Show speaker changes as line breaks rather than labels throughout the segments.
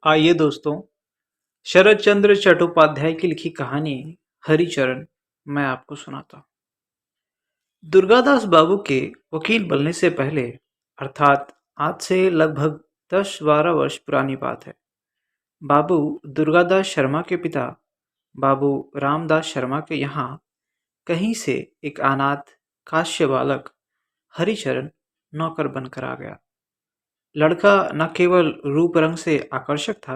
आइए दोस्तों, शरत चंद्र चट्टोपाध्याय की लिखी कहानी हरिचरण मैं आपको सुनाता हूँ। दुर्गादास बाबू के वकील बनने से पहले, अर्थात आज से लगभग 10-12 वर्ष पुरानी बात है, बाबू दुर्गादास शर्मा के पिता बाबू रामदास शर्मा के यहाँ कहीं से एक अनाथ काश्य बालक हरिचरण नौकर बनकर आ गया। लड़का न केवल रूप रंग से आकर्षक था,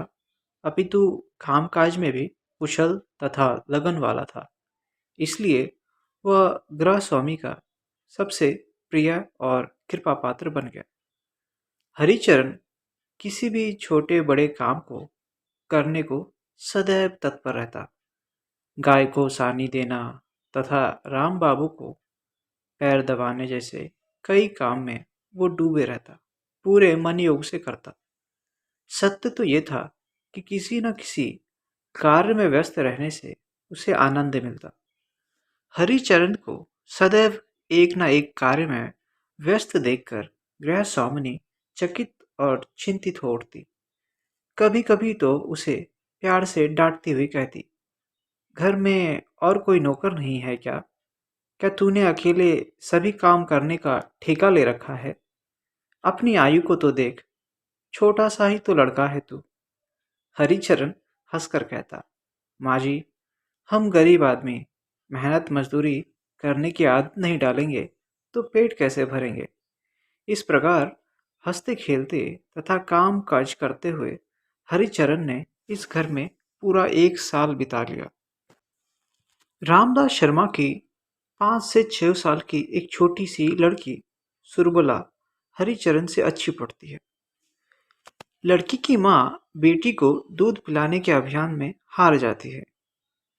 अपितु कामकाज में भी कुशल तथा लगन वाला था। इसलिए वह गृह स्वामी का सबसे प्रिय और कृपा पात्र बन गया। हरिचरण किसी भी छोटे बड़े काम को करने को सदैव तत्पर रहता। गाय को सानी देना तथा राम बाबू को पैर दबाने जैसे कई काम में वो डूबे रहता, पूरे मन योग से करता। सत्य तो ये था कि किसी न किसी कार्य में व्यस्त रहने से उसे आनंद मिलता। हरिचरण को सदैव एक न एक कार्य में व्यस्त देखकर गृह स्वामिनी चकित और चिंतित हो उठती। कभी कभी तो उसे प्यार से डांटती हुई कहती, घर में और कोई नौकर नहीं है क्या? क्या तूने अकेले सभी काम करने का ठेका ले रखा है? अपनी आयु को तो देख, छोटा सा ही तो लड़का है तू। हरिचरण हंसकर कहता, माँ जी, हम गरीब आदमी मेहनत मजदूरी करने की आदत नहीं डालेंगे तो पेट कैसे भरेंगे। इस प्रकार हंसते खेलते तथा काम काज करते हुए हरिचरण ने इस घर में पूरा 1 साल बिता लिया। रामदास शर्मा की 5 से 6 साल की एक छोटी सी लड़की सुरबला हरिचरण से अच्छी पढ़ती है। लड़की की माँ बेटी को दूध पिलाने के अभियान में हार जाती है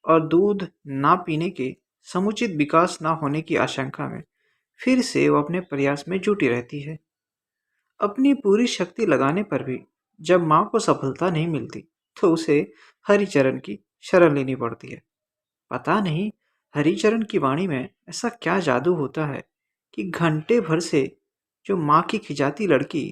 और दूध ना पीने के समुचित विकास ना होने की आशंका में फिर से वो अपने प्रयास में जुटी रहती है। अपनी पूरी शक्ति लगाने पर भी जब माँ को सफलता नहीं मिलती तो उसे हरिचरण की शरण लेनी पड़ती है। पता नहीं हरिचरण की वाणी में ऐसा क्या जादू होता है कि घंटे भर से जो माँ की खिजाती लड़की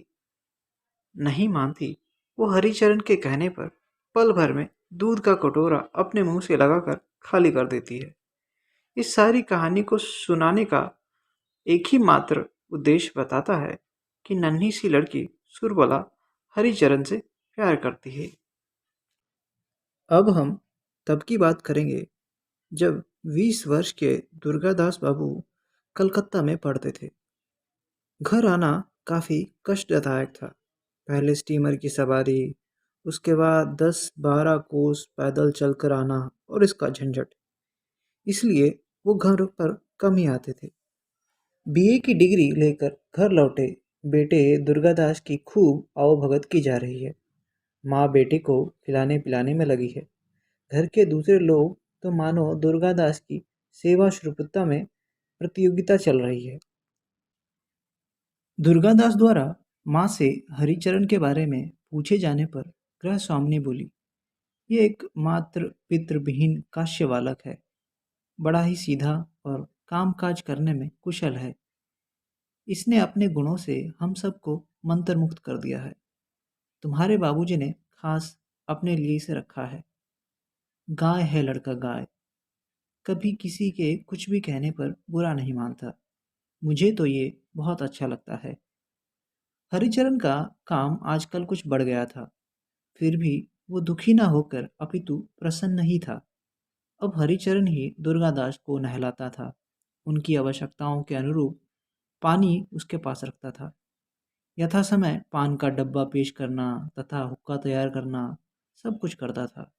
नहीं मानती, वो हरिचरण के कहने पर पल भर में दूध का कटोरा अपने मुंह से लगाकर खाली कर देती है। इस सारी कहानी को सुनाने का एक ही मात्र उद्देश्य बताता है कि नन्ही सी लड़की सुरबला हरिचरण से प्यार करती है। अब हम तब की बात करेंगे जब 20 वर्ष के दुर्गादास बाबू कलकत्ता में पढ़ते थे। घर आना काफ़ी कष्टदायक था। पहले स्टीमर की सवारी, उसके बाद 10-12 कोस पैदल चलकर आना और इसका झंझट। इसलिए वो घर पर कम ही आते थे। बीए की डिग्री लेकर घर लौटे बेटे दुर्गादास की खूब आवभगत की जा रही है। माँ बेटे को खिलाने पिलाने में लगी है। घर के दूसरे लोग तो मानो दुर्गादास की सेवा शुश्रूषा में प्रतियोगिता चल रही है। दुर्गादास द्वारा माँ से हरिचरण के बारे में पूछे जाने पर गृह स्वामिनी बोली, ये एक मात्र पितृविहीन काश्य बालक है। बड़ा ही सीधा और कामकाज करने में कुशल है। इसने अपने गुणों से हम सबको मंत्रमुग्ध कर दिया है। तुम्हारे बाबूजी ने खास अपने लिए इसे रखा है। गाय है लड़का, गाय। कभी किसी के कुछ भी कहने पर बुरा नहीं मानता। मुझे तो ये बहुत अच्छा लगता है। हरिचरण का काम आजकल कुछ बढ़ गया था, फिर भी वो दुखी ना होकर अपितु प्रसन्न ही था। अब हरिचरण ही दुर्गादास को नहलाता था, उनकी आवश्यकताओं के अनुरूप पानी उसके पास रखता था। यथा समय पान का डब्बा पेश करना तथा हुक्का तैयार करना, सब कुछ करता था।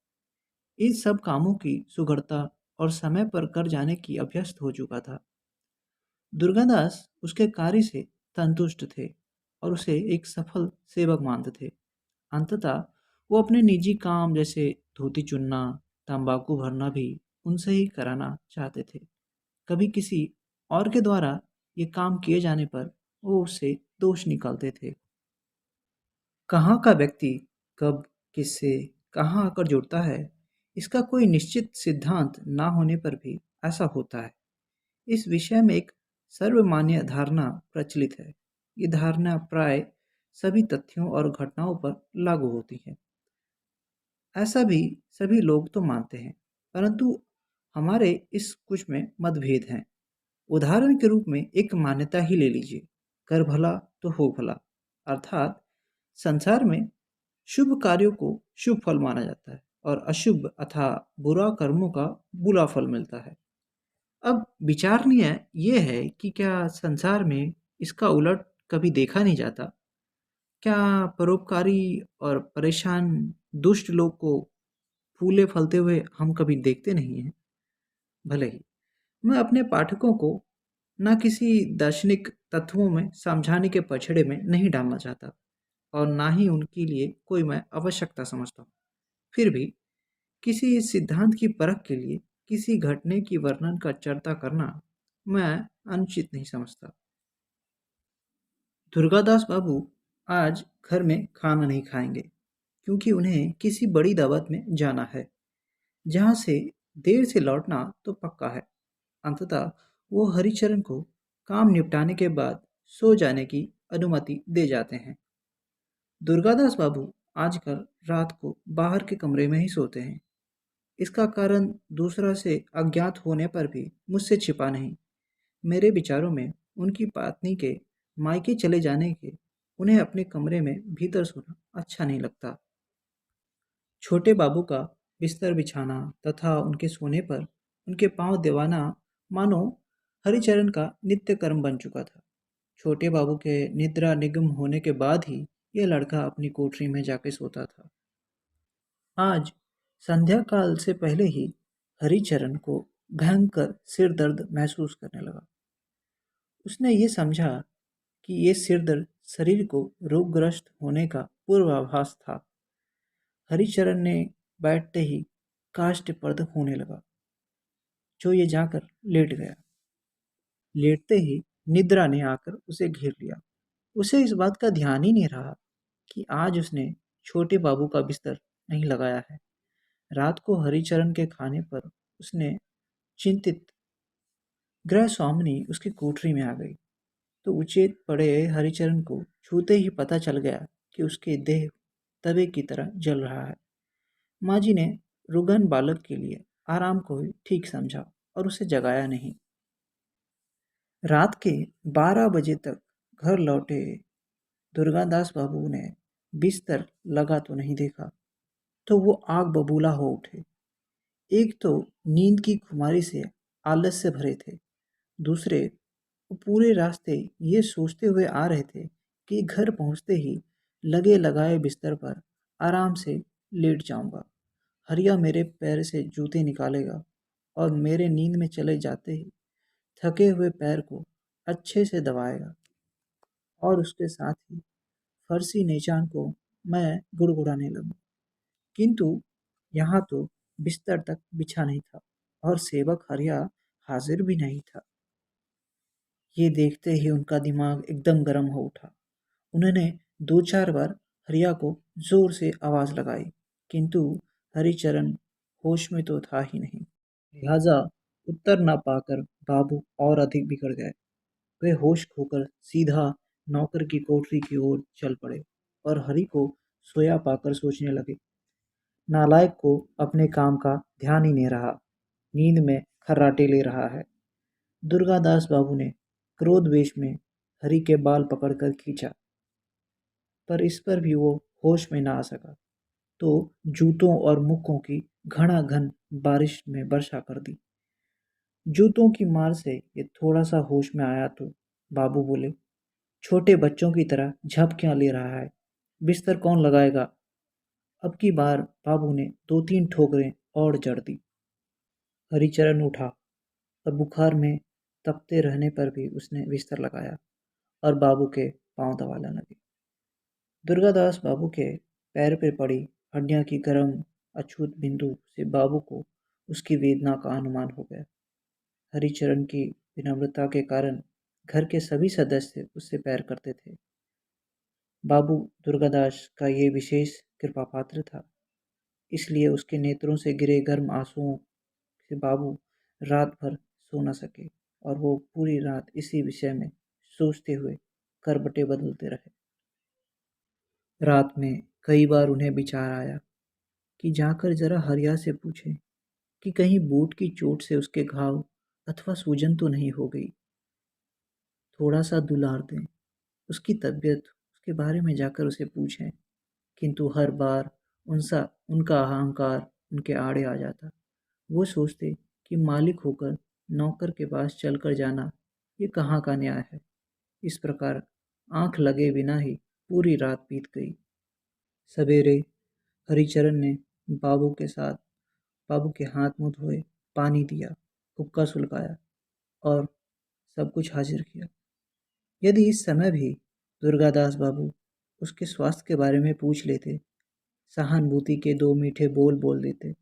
इन सब कामों की सुगढ़ता और समय पर कर जाने की अभ्यस्त हो चुका था। दुर्गादास उसके कार्य से संतुष्ट थे और उसे एक सफल सेवक मानते थे। अंततः वो अपने निजी काम जैसे धोती चुनना, तंबाकू भरना भी उनसे ही कराना चाहते थे। कभी किसी और के द्वारा ये काम किए जाने पर वो उससे दोष निकालते थे। कहाँ का व्यक्ति कब किससे कहाँ आकर जुड़ता है, इसका कोई निश्चित सिद्धांत ना होने पर भी ऐसा होता है। इस विषय में एक सर्वमान्य धारणा प्रचलित है। ये धारणा प्राय सभी तथ्यों और घटनाओं पर लागू होती है। ऐसा भी सभी लोग तो मानते हैं, परंतु हमारे इस कुछ में मतभेद हैं। उदाहरण के रूप में एक मान्यता ही ले लीजिए, कर भला तो हो भला। अर्थात संसार में शुभ कार्यों को शुभ फल माना जाता है और अशुभ अथवा बुरा कर्मों का बुरा फल मिलता है। अब विचारणीय ये है कि क्या संसार में इसका उलट कभी देखा नहीं जाता? क्या परोपकारी और परेशान दुष्ट लोग को फूले फलते हुए हम कभी देखते नहीं हैं? भले ही मैं अपने पाठकों को ना किसी दार्शनिक तत्वों में समझाने के पछड़े में नहीं डालना चाहता और ना ही उनके लिए कोई मैं आवश्यकता समझता हूँ। फिर भी किसी सिद्धांत की परख के लिए किसी घटने की वर्णन का चर्चा करना मैं अनुचित नहीं समझता। दुर्गादास बाबू आज घर में खाना नहीं खाएंगे क्योंकि उन्हें किसी बड़ी दावत में जाना है, जहाँ से देर से लौटना तो पक्का है। अंततः वो हरिचरण को काम निपटाने के बाद सो जाने की अनुमति दे जाते हैं। दुर्गादास बाबू आजकल रात को बाहर के कमरे में ही सोते हैं। इसका कारण दूसरा से अज्ञात होने पर भी मुझसे छिपा नहीं। मेरे विचारों में उनकी पत्नी के मायके चले जाने के उन्हें अपने कमरे में भीतर सोना अच्छा नहीं लगता। छोटे बाबू का बिस्तर बिछाना तथा उनके सोने पर उनके पांव दबाना मानो हरिचरण का नित्य कर्म बन चुका था। छोटे बाबू के निद्रा निगम होने के बाद ही यह लड़का अपनी कोठरी में जाके सोता था। आज संध्या काल से पहले ही हरिचरण को भयंकर सिर दर्द महसूस करने लगा। उसने ये समझा कि ये सिर दर्द शरीर को रोगग्रस्त होने का पूर्वाभास था। हरिचरण ने बैठते ही काष्ठपर्द होने लगा, जो ये जाकर लेट गया। लेटते ही निद्रा ने आकर उसे घेर लिया। उसे इस बात का ध्यान ही नहीं रहा कि आज उसने छोटे बाबू का बिस्तर नहीं लगाया है। रात को हरिचरण के खाने पर उसने चिंतित गृह स्वामिनी उसकी कोठरी में आ गई तो उचेत पड़े हरिचरण को छूते ही पता चल गया कि उसके देह तवे की तरह जल रहा है। माँ जी ने रुगन बालक के लिए आराम को ही ठीक समझा और उसे जगाया नहीं। रात के 12 बजे तक घर लौटे दुर्गादास बाबू ने बिस्तर लगा तो नहीं देखा, तो वो आग बबूला हो उठे। एक तो नींद की खुमारी से आलस से भरे थे, दूसरे वो पूरे रास्ते ये सोचते हुए आ रहे थे कि घर पहुंचते ही लगे लगाए बिस्तर पर आराम से लेट जाऊंगा। हरिया मेरे पैर से जूते निकालेगा और मेरे नींद में चले जाते ही थके हुए पैर को अच्छे से दबाएगा और उसके साथ ही फर्सी नेचान को मैं गुड़गुड़ाने लगूं। किंतु यहाँ तो बिस्तर तक बिछा नहीं था और सेवक हरिया हाजिर भी नहीं था। ये देखते ही उनका दिमाग एकदम गर्म हो उठा। उन्होंने दो चार बार हरिया को जोर से आवाज लगाई, किंतु हरिचरण होश में तो था ही नहीं। लिहाजा उत्तर न पाकर बाबू और अधिक बिगड़ गए। वे होश खोकर सीधा नौकर की कोठरी की ओर चल पड़े और हरि को सोया पाकर सोचने लगे, नालायक को अपने काम का ध्यान ही नहीं रहा, नींद में खर्राटे ले रहा है। दुर्गादास बाबू ने क्रोधवेश में हरि के बाल पकड़कर खींचा, पर इस पर भी वो होश में ना आ सका, तो जूतों और मुक्कों की घनाघन बारिश में वर्षा कर दी। जूतों की मार से ये थोड़ा सा होश में आया तो बाबू बोले, छोटे बच्चों की तरह झप क्या ले रहा है, बिस्तर कौन लगाएगा। अब की बार बाबू ने दो तीन ठोकरें और जड़ दी। हरिचरण उठा और बुखार में तपते रहने पर भी उसने बिस्तर लगाया और बाबू के पांव दबाने लगे। दुर्गादास बाबू के पैर पे पड़ी हड्डियां की गर्म अछूत बिंदु से बाबू को उसकी वेदना का अनुमान हो गया। हरिचरण की विनम्रता के कारण घर के सभी सदस्य उससे प्यार करते थे। बाबू दुर्गादास का ये विशेष कृपा पात्र था, इसलिए उसके नेत्रों से गिरे गर्म आंसुओं से बाबू रात भर सो न सके और वो पूरी रात इसी विषय में सोचते हुए करवटें बदलते रहे। रात में कई बार उन्हें विचार आया कि जाकर जरा हरिया से पूछे कि कहीं बूट की चोट से उसके घाव अथवा सूजन तो नहीं हो गई। थोड़ा सा दुलार दें, उसकी तबीयत, उसके बारे में जाकर उसे पूछें। किंतु हर बार उनसा उनका अहंकार उनके आड़े आ जाता। वो सोचते कि मालिक होकर नौकर के पास चलकर जाना ये कहाँ का न्याय है। इस प्रकार आंख लगे बिना ही पूरी रात बीत गई। सवेरे हरिचरण ने बाबू के साथ बाबू के हाथ मुंह धोए, पानी दिया, हुक्का सुलगाया और सब कुछ हाजिर किया। यदि इस समय भी दुर्गादास बाबू उसके स्वास्थ्य के बारे में पूछ लेते, सहानुभूति के दो मीठे बोल बोल देते,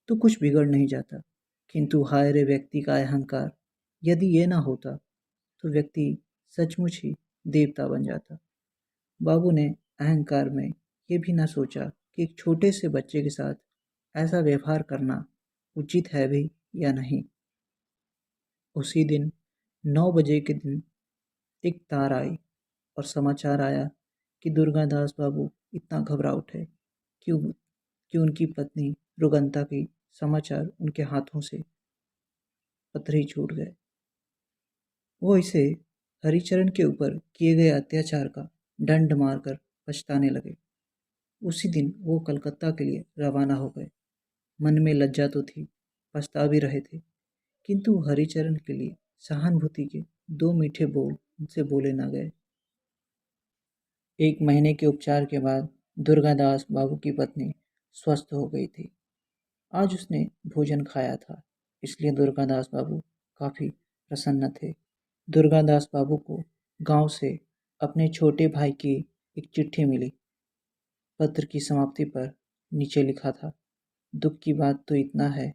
तो कुछ बिगड़ नहीं जाता। किंतु हाय रे व्यक्ति का अहंकार, यदि ये ना होता तो व्यक्ति सचमुच ही देवता बन जाता। बाबू ने अहंकार में ये भी ना सोचा कि एक छोटे से बच्चे के साथ ऐसा व्यवहार करना उचित है भी या नहीं। उसी दिन 9 बजे के दिन एक तार आई और समाचार आया कि दुर्गादास बाबू इतना घबरा उठे कि कि उनकी पत्नी रुगंता की समाचार उनके हाथों से पत्थर ही छूट गए। वो इसे हरिचरण के ऊपर किए गए अत्याचार का दंड मारकर पछताने लगे। उसी दिन वो कलकत्ता के लिए रवाना हो गए। मन में लज्जा तो थी, पछता भी रहे थे, किंतु हरिचरण के लिए सहानुभूति के दो मीठे बोल उनसे बोले ना गए। 1 महीने के उपचार के बाद दुर्गादास बाबू की पत्नी स्वस्थ हो गई थी। आज उसने भोजन खाया था, इसलिए दुर्गादास बाबू काफ़ी प्रसन्न थे। दुर्गादास बाबू को गांव से अपने छोटे भाई की एक चिट्ठी मिली। पत्र की समाप्ति पर नीचे लिखा था, दुख की बात तो इतना है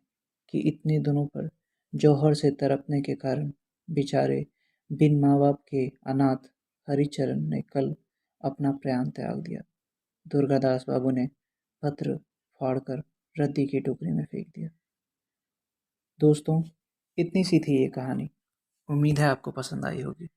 कि इतने दिनों पर जौहर से तड़पने के कारण बेचारे बिन माँ बाप के अनाथ हरिचरण ने कल अपना प्राण त्याग दिया। दुर्गादास बाबू ने पत्र फाड़कर रद्दी की टोकरी में फेंक दिया। दोस्तों, इतनी सी थी ये कहानी। उम्मीद है आपको पसंद आई होगी।